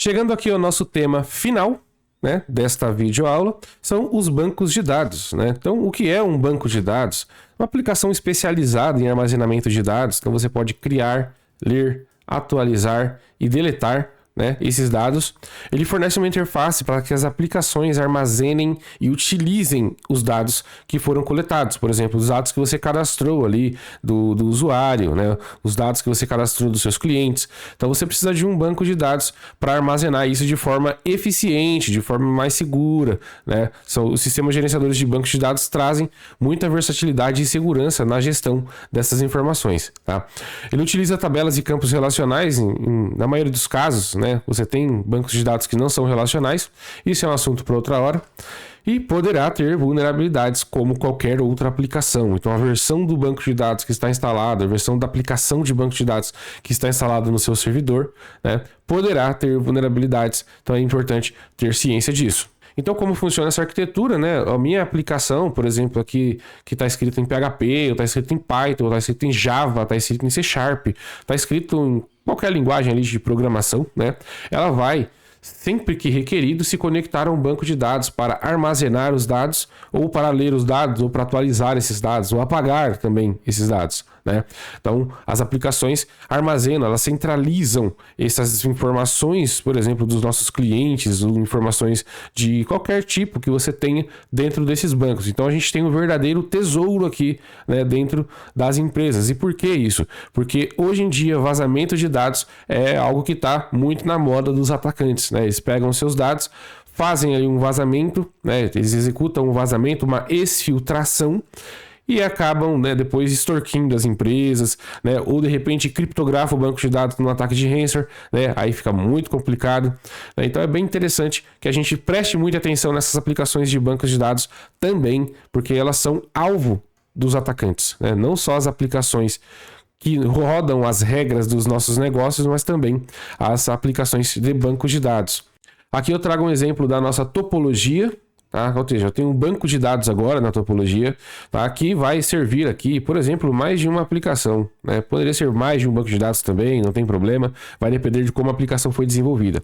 Chegando aqui ao nosso tema final, né, desta videoaula, são os bancos de dados, né? Então, o que é um banco de dados? Uma aplicação especializada em armazenamento de dados, então você pode criar, ler, atualizar e deletar, né, esses dados. Ele fornece uma interface para que as aplicações armazenem e utilizem os dados que foram coletados. Por exemplo, os dados que você cadastrou ali do usuário, né, os dados que você cadastrou dos seus clientes. Então você precisa de um banco de dados para armazenar isso de forma eficiente, de forma mais segura, né? Os sistemas gerenciadores de bancos de dados trazem muita versatilidade e segurança na gestão dessas informações, tá? Ele utiliza tabelas e campos relacionais na maioria dos casos, né? Você tem bancos de dados que não são relacionais, isso é um assunto para outra hora, e poderá ter vulnerabilidades como qualquer outra aplicação. Então a versão do banco de dados que está instalada, a versão da aplicação de banco de dados que está instalada no seu servidor, né, poderá ter vulnerabilidades, então é importante ter ciência disso. Então, como funciona essa arquitetura, né? A minha aplicação, por exemplo, aqui que está escrito em PHP, ou está escrito em Python, ou está escrito em Java, está escrito em C#, está escrito em qualquer linguagem ali de programação, né? Ela vai, sempre que requerido, se conectar a um banco de dados para armazenar os dados, ou para ler os dados, ou para atualizar esses dados, ou apagar também esses dados, né? Então, as aplicações armazenam, elas centralizam essas informações, por exemplo, dos nossos clientes, ou informações de qualquer tipo que você tenha dentro desses bancos. Então, a gente tem um verdadeiro tesouro aqui, né, dentro das empresas. E por que isso? Porque hoje em dia, vazamento de dados é algo que está muito na moda dos atacantes, né? Eles pegam seus dados, fazem aí um vazamento, né? Eles executam um vazamento, uma exfiltração, e acabam, né, depois extorquindo as empresas, né, ou de repente criptografa o banco de dados num ataque de ransomware, né, aí fica muito complicado, né? Então é bem interessante que a gente preste muita atenção nessas aplicações de bancos de dados também, porque elas são alvo dos atacantes, né? Não só as aplicações que rodam as regras dos nossos negócios, mas também as aplicações de bancos de dados. Aqui eu trago um exemplo da nossa topologia, tá? Ou seja, eu tenho um banco de dados agora na topologia, tá? Que vai servir aqui, por exemplo, mais de uma aplicação, né? Poderia ser mais de um banco de dados também, não tem problema, vai depender de como a aplicação foi desenvolvida.